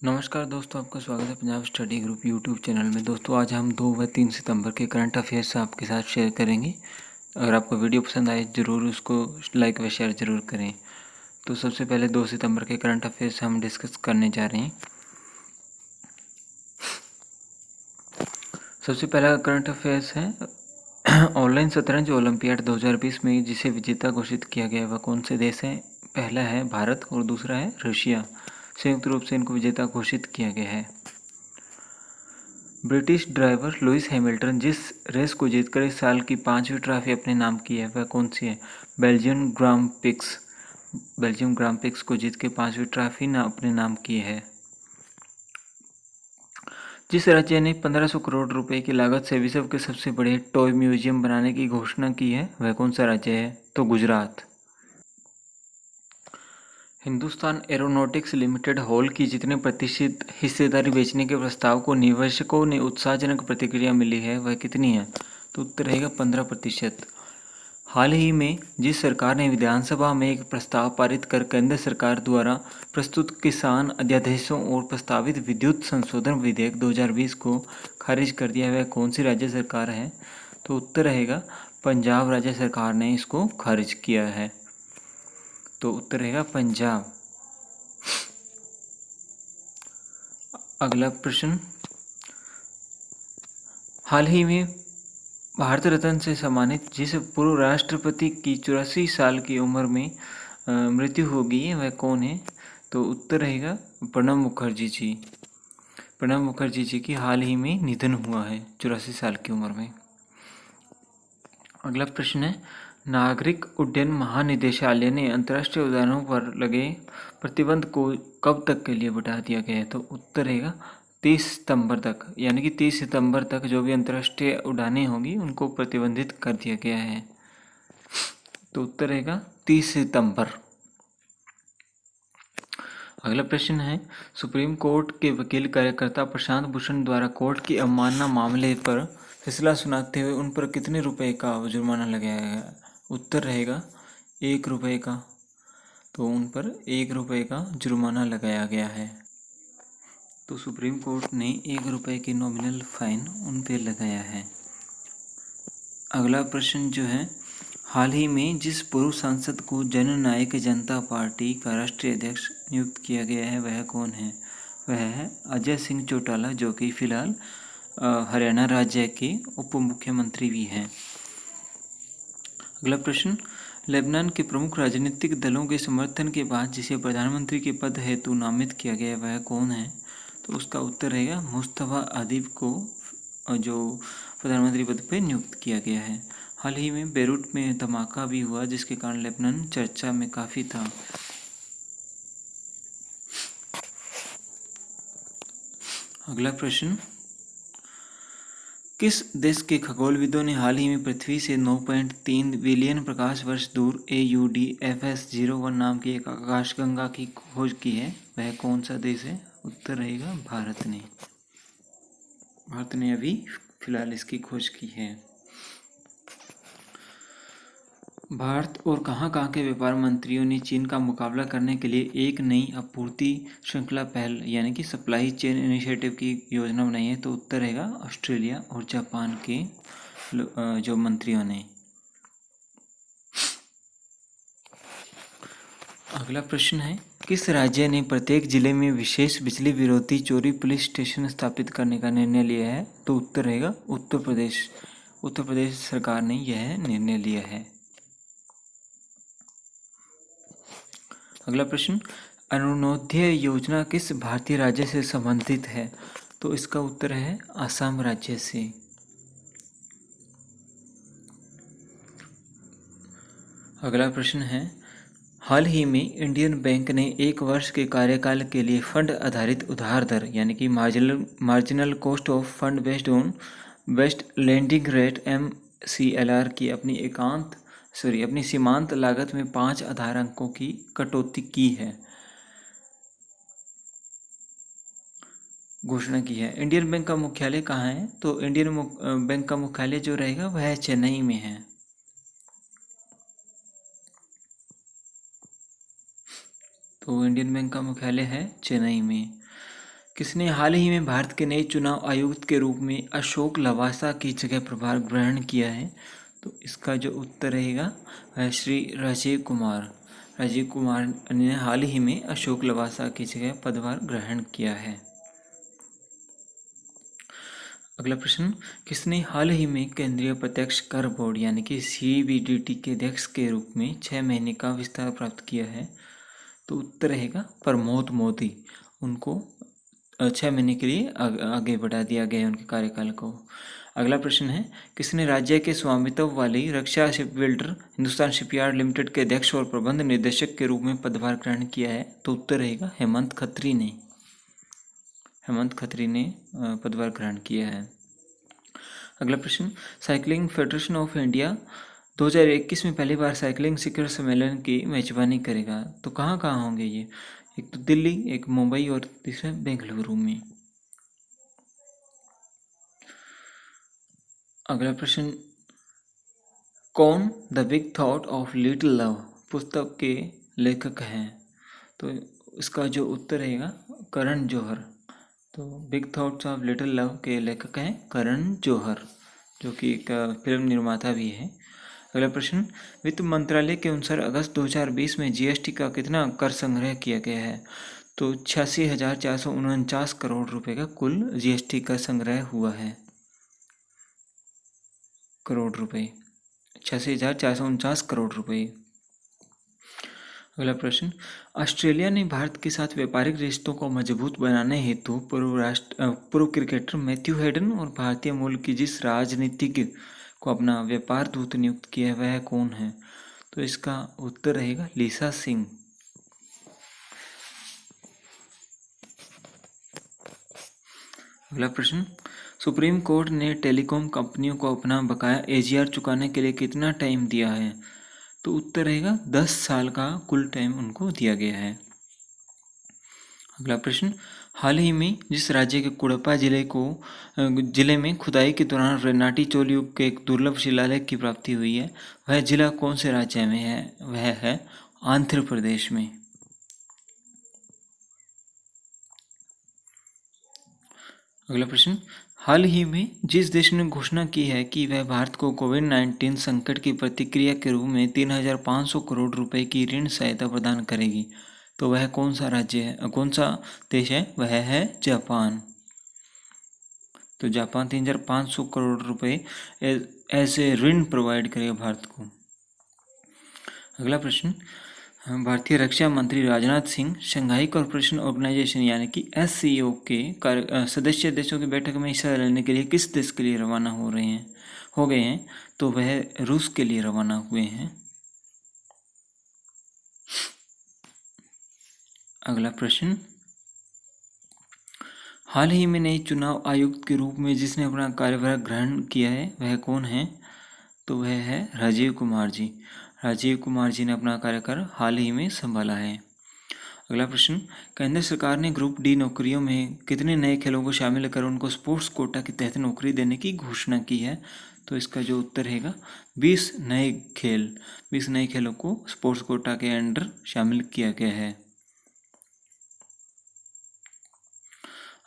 नमस्कार दोस्तों, आपका स्वागत है Punjab study group YouTube channel में। दोस्तों आज हम 2 व 3 सितंबर के करंट अफेयर्स आपके साथ शेयर करेंगे। अगर आपको वीडियो पसंद आए ज़रूर उसको लाइक व शेयर ज़रूर करें। तो सबसे पहले 2 सितंबर के करंट अफेयर्स हम डिस्कस करने जा रहे हैं। सबसे पहला करंट अफेयर्स है ऑनलाइन शतरंज ओलंपियाड 2020 में जिसे विजेता घोषित किया गया वह कौन से देश है। पहला है भारत और दूसरा है रशिया। संयुक्त रूप से इनको विजेता घोषित किया गया है। ब्रिटिश ड्राइवर लुइस हैमिल्टन जिस रेस को जीतकर इस साल की 5वीं ट्रॉफी अपने नाम की है वह कौन सी है। बेल्जियम ग्रां प्रिक्स को जीत के 5वीं ट्रॉफी अपने नाम की है। जिस राज्य ने 1500 करोड़ रुपए की लागत से विश्व के सबसे बड़े टॉय म्यूजियम बनाने की घोषणा की है वह कौन सा राज्य है, तो Gujarat. Hindustan aeronautics limited hall की जितने प्रतिशत हिस्सेदारी बेचने के प्रस्ताव को निवेशकों ने उत्साहजनक प्रतिक्रिया मिली है वह कितनी है, तो उत्तर रहेगा 15%। हाल ही में जिस सरकार ने विधानसभा में एक प्रस्ताव पारित कर केंद्र सरकार द्वारा प्रस्तुत किसान अध्यादेशों और प्रस्तावित विद्युत संशोधन विधेयक 2020 को खारिज कर दिया है वह कौन सी राज्य सरकार है, तो उत्तर रहेगा पंजाब राज्य सरकार ने इसको खारिज किया है। तो उत्तर रहेगा पंजाब। अगला प्रश्न, हाल ही में भारत रत्न से सम्मानित जिस पूर्व राष्ट्रपति की 84 साल की उम्र में मृत्यु हो गई है वह कौन है, तो उत्तर रहेगा प्रणब मुखर्जी जी। प्रणब मुखर्जी जी की हाल ही में निधन हुआ है 84 साल की उम्र में। अगला प्रश्न है, नागरिक उड्डयन महानिदेशालय ने अंतर्राष्ट्रीय उड़ानों पर लगे प्रतिबंध को कब तक के लिए बढ़ा दिया गया है, तो उत्तर रहेगा 30 सितंबर तक। यानी कि 30 सितंबर तक जो भी अंतर्राष्ट्रीय उड़ानें होंगी उनको प्रतिबंधित कर दिया गया है। तो उत्तर रहेगा 30 सितंबर। अगला प्रश्न है, सुप्रीम कोर्ट के वकील कार्यकर्ता प्रशांत भूषण द्वारा कोर्ट की अवमानना मामले पर फैसला सुनाते हुए उन पर कितने रुपए का जुर्माना लगाया गया, उत्तर रहेगा 1 रुपये का। तो उन पर 1 रुपये का जुर्माना लगाया गया है। तो सुप्रीम कोर्ट ने 1 रुपये की नॉमिनल फाइन उन पर लगाया है। अगला प्रश्न जो है, हाल ही में जिस पूर्व सांसद को जननायक जनता पार्टी का राष्ट्रीय अध्यक्ष नियुक्त किया गया है वह कौन है, वह है अजय सिंह चौटाला जो कि फिलहाल हरियाणा राज्य के उप मुख्यमंत्री भी हैं। अगला प्रश्न, लेबनान के प्रमुख राजनीतिक दलों के समर्थन के बाद जिसे प्रधानमंत्री के पद हेतु नामित किया गया वह कौन है, तो उसका उत्तर रहेगा मुस्तफा अदीब को जो प्रधानमंत्री पद पर नियुक्त किया गया है। हाल ही में बेरूट में धमाका भी हुआ जिसके कारण लेबनान चर्चा में काफ़ी था। अगला प्रश्न, किस देश के खगोलविदों ने हाल ही में पृथ्वी से 9.3 बिलियन प्रकाश वर्ष दूर AUDFS-01 नाम की एक आकाशगंगा की खोज की है वह कौन सा देश है, उत्तर रहेगा भारत ने। भारत ने अभी फिलहाल इसकी खोज की है। भारत और कहां के व्यापार मंत्रियों ने चीन का मुकाबला करने के लिए एक नई आपूर्ति श्रृंखला पहल यानी कि सप्लाई चेन इनिशिएटिव की योजना बनाई है, तो उत्तर रहेगा ऑस्ट्रेलिया और जापान के जो मंत्रियों ने। अगला प्रश्न है, किस राज्य ने प्रत्येक जिले में विशेष बिजली विरोधी चोरी पुलिस स्टेशन स्थापित करने का निर्णय लिया है, तो उत्तर रहेगा उत्तर प्रदेश। उत्तर प्रदेश सरकार ने यह निर्णय लिया है। अगला प्रश्न, अरुणोदय योजना किस भारतीय राज्य से संबंधित है, तो इसका उत्तर है असम राज्य से। अगला प्रश्न है, हाल ही में इंडियन बैंक ने 1 वर्ष के कार्यकाल के लिए फंड आधारित उधार दर यानी कि marginal cost of fund based on best lending rate MCLR की अपनी सीमांत लागत में 5 आधार अंकों की कटौती की है, घोषणा की है। इंडियन बैंक का मुख्यालय कहाँ है, तो इंडियन बैंक का मुख्यालय जो रहेगा वह चेन्नई में है। तो इंडियन बैंक का मुख्यालय है चेन्नई में। किसने हाल ही में भारत के नए चुनाव आयुक्त के रूप में अशोक लवासा की जगह प्रभार ग्रहण किया है? तो इसका जो उत्तर रहेगा वह श्री राजीव कुमार। राजीव कुमार ने हाल ही में अशोक लवासा की जगह पदभार ग्रहण किया है। अगला प्रश्न, किसने हाल ही में केंद्रीय प्रत्यक्ष कर बोर्ड यानी कि सीबीडीटी के अध्यक्ष के रूप में 6 महीने का विस्तार प्राप्त किया है? तो उत्तर रहेगा प्रमोद मोदी। उनको 6 महीने के लिए आगे बढ़ा दिया गया है उनके कार्यकाल को। अगला प्रश्न है, किसने राज्य के स्वामित्व वाली रक्षा ship builder Hindustan shipyard limited के अध्यक्ष और प्रबंध निदेशक के रूप में पदभार ग्रहण किया है? तो उत्तर रहेगा हेमंत खत्री ने। हेमंत खत्री ने पदभार ग्रहण किया है। अगला प्रश्न, साइकिलिंग फेडरेशन ऑफ इंडिया 2021 में पहली बार साइकिलिंग शिखर सम्मेलन की मेजबानी करेगा। तो कहाँ कहाँ होंगे ये? एक तो दिल्ली, एक मुंबई और तीसरा बेंगलुरु में। अगला प्रश्न, कौन the big thought of little love पुस्तक के लेखक हैं? तो इसका जो उत्तर रहेगा करण जौहर। तो big thoughts of little love के लेखक हैं करण जौहर, जो कि एक फिल्म निर्माता भी है। अगला प्रश्न, वित्त मंत्रालय के अनुसार अगस्त 2020 में जीएसटी का कितना कर संग्रह किया गया है? तो 86,449 करोड़ रुपए का कुल जीएसटी का संग्रह हुआ है। करोड़ रुपए, 86,449 करोड़ रुपए। अगला प्रश्न, ऑस्ट्रेलिया ने भारत के साथ व्यापारिक रिश्तों को मजबूत बनाने हेतु पूर्व क्रिकेटर मैथ्यू हेडन और भारतीय मूल की जिस राजनीतिज्ञ को अपना व्यापार दूत नियुक्त किया है वह कौन है? तो इसका उत्तर रहेगा लीसा सिंह। अगला प्रश्न, सुप्रीम कोर्ट ने टेलीकॉम कंपनियों को अपना बकाया एजीआर चुकाने के लिए कितना टाइम दिया है? तो उत्तर रहेगा 10 साल का कुल टाइम उनको दिया गया है। अगला प्रश्न, हाल ही में जिस राज्य के कुडपा जिले में खुदाई के दौरान रेनाटी चोल युग के एक दुर्लभ शिलालेख की प्राप्ति हुई है, वह जिला कौन से राज्य में है? वह है आंध्र प्रदेश में। अगला प्रश्न, हाल ही में जिस देश ने घोषणा की है कि वह भारत को कोविड-19 संकट की प्रतिक्रिया के रूप में 3,500 करोड़ रुपए की ऋण सहायता प्रदान करेगी, तो वह कौन सा राज्य है, कौन सा देश है? वह है जापान। तो जापान 3,500 करोड़ रुपए ऐसे ऋण प्रोवाइड करेगा भारत को। अगला प्रश्न, भारतीय रक्षा मंत्री Rajnath Singh Shanghai corporation organisation यानी कि SCO के सदस्य देशों की बैठक में हिस्सा लेने के लिए किस देश के लिए रवाना हो गए हैं? तो वह रूस के लिए रवाना हुए हैं। अगला प्रश्न, हाल ही में नए चुनाव आयुक्त के रूप में जिसने अपना कार्यभार ग्रहण किया है वह कौन है? तो वह है राजीव कुमार जी। राजीव कुमार जी ने अपना कार्यकाल हाल ही में संभाला है। अगला प्रश्न, केंद्र सरकार ने ग्रुप डी नौकरियों में कितने नए खेलों को शामिल कर उनको स्पोर्ट्स कोटा के तहत नौकरी देने की घोषणा की है? तो इसका जो उत्तर रहेगा 20 नए खेलों को स्पोर्ट्स कोटा के अंडर शामिल किया गया है।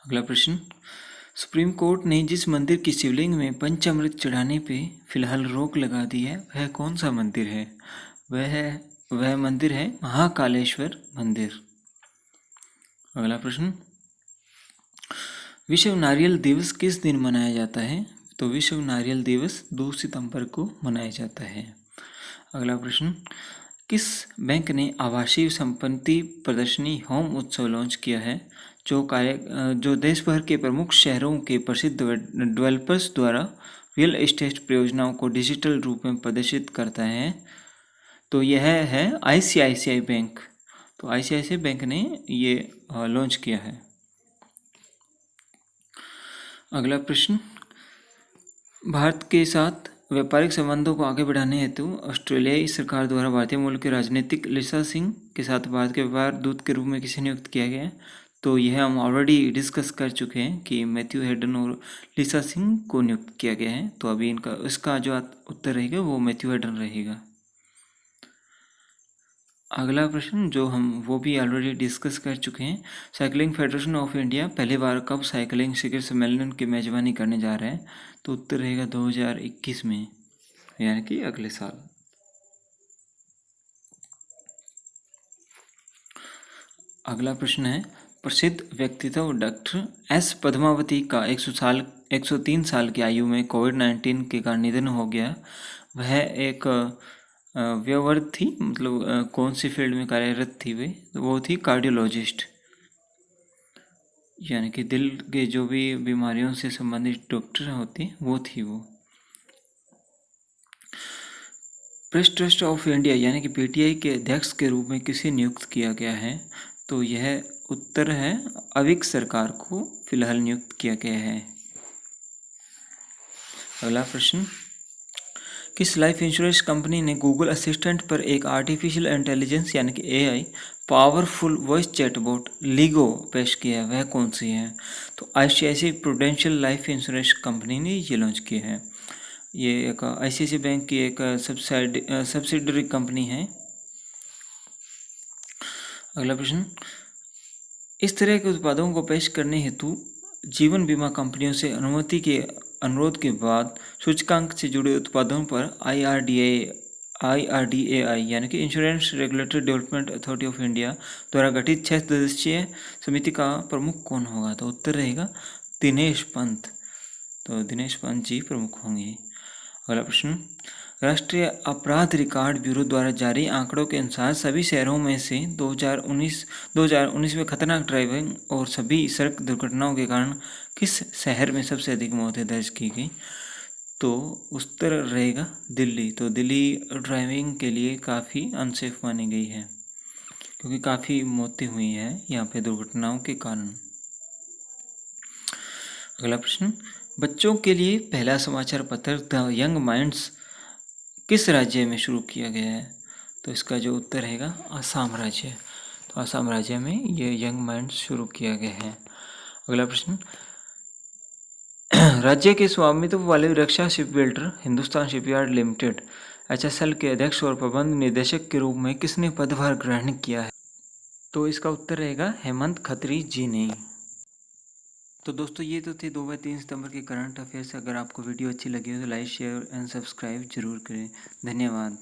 अगला प्रश्न, सुप्रीम कोर्ट ने जिस मंदिर की शिवलिंग में पंचामृत चढ़ाने पे फिलहाल रोक लगा दी है वह कौन सा मंदिर है? वह मंदिर है महाकालेश्वर मंदिर। अगला प्रश्न, विश्व नारियल दिवस किस दिन मनाया जाता है? तो विश्व नारियल दिवस 2 सितंबर को मनाया जाता है। अगला प्रश्न, किस बैंक ने आवासीय संपत्ति प्रदर्शनी होम उत्सव लॉन्च किया है जो देश भर के प्रमुख शहरों के प्रसिद्ध डेवलपर्स द्वारा रियल एस्टेट परियोजनाओं को डिजिटल रूप में प्रदर्शित करता है? तो यह है ICICI बैंक। तो ICICI बैंक ने ये लॉन्च किया है। अगला प्रश्न, भारत के साथ व्यापारिक संबंधों को आगे बढ़ाने हेतु ऑस्ट्रेलियाई सरकार द्वारा भारतीय मूल के राजनीतिक लीसा सिंह के साथ भारत के व्यापार दूत के रूप में किसे नियुक्त किया गया है? तो यह हम ऑलरेडी डिस्कस कर चुके हैं कि मैथ्यू हेडन और लीसा सिंह को नियुक्त किया गया है। तो अभी इसका जो उत्तर रहेगा वो मैथ्यू हेडन रहेगा। अगला प्रश्न जो हम वो भी ऑलरेडी डिस्कस कर चुके हैं, साइकिलिंग फेडरेशन ऑफ इंडिया पहली बार कब साइकिलिंग शिखर सम्मेलन की मेजबानी करने जा रहे हैं? तो उत्तर रहेगा 2021 में, यानी कि अगले साल। अगला प्रश्न है, प्रसिद्ध व्यक्तित्व डॉक्टर एस पद्मावती का 103 साल की आयु में कोविड-19 के कारण निधन हो गया। वह एक व्यवहार थी, मतलब कौन सी फील्ड में कार्यरत थी वे? तो वो थी कार्डियोलॉजिस्ट, यानी कि दिल के जो भी बीमारियों से संबंधित डॉक्टर होते हैं वो थी वो। प्रेस ट्रस्ट ऑफ इंडिया यानी कि पीटीआई के अध्यक्ष के रूप में किसे नियुक्त किया गया है? तो यह उत्तर है अविक सरकार को फिलहाल नियुक्त किया गया है। अगला प्रश्न, किस लाइफ इंश्योरेंस कंपनी ने गूगल असिस्टेंट पर एक आर्टिफिशियल इंटेलिजेंस यानी कि AI powerful voice chatbot LIGO पेश किया है? वह कौन सी है? तो ICICI prudential life insurance company ने ये लॉन्च किया है। ये एक आईसीआईसीआई बैंक की एक सब्सिडरी कंपनी है। अगला प्रश्न, इस तरह के उत्पादों को पेश करने हेतु जीवन बीमा कंपनियों से अनुमति के अनुरोध के बाद सूचकांक से जुड़े उत्पादों पर IRDAI यानी कि insurance regulatory development authority of India द्वारा गठित 6 सदस्यीय समिति का प्रमुख कौन होगा? तो उत्तर रहेगा दिनेश पंत। तो दिनेश पंत जी प्रमुख होंगे। अगला प्रश्न, राष्ट्रीय अपराध रिकॉर्ड ब्यूरो द्वारा जारी आंकड़ों के अनुसार सभी शहरों में से 2019 में खतरनाक ड्राइविंग और सभी सड़क दुर्घटनाओं के कारण किस शहर में सबसे अधिक मौतें दर्ज की गई? तो उत्तर रहेगा दिल्ली। तो दिल्ली ड्राइविंग के लिए काफ़ी अनसेफ मानी गई है, क्योंकि काफ़ी मौतें हुई हैं यहाँ पे दुर्घटनाओं के कारण। अगला प्रश्न, बच्चों के लिए पहला समाचार पत्र द यंग माइंड्स किस राज्य में शुरू किया गया है? तो इसका जो उत्तर रहेगा असम राज्य। तो असम राज्य में ये यंग माइंड्स शुरू किया गया है। अगला प्रश्न, राज्य के स्वामित्व वाले रक्षा shipbuilder Hindustan shipyard limited HSL के अध्यक्ष और प्रबंध निदेशक के रूप में किसने पदभार ग्रहण किया है? तो इसका उत्तर रहेगा हेमंत खत्री जी ने। तो दोस्तों ये तो थे 2 व 3 सितंबर के करंट अफेयर्स। अगर आपको वीडियो अच्छी लगी हो तो लाइक शेयर एंड सब्सक्राइब जरूर करें। धन्यवाद।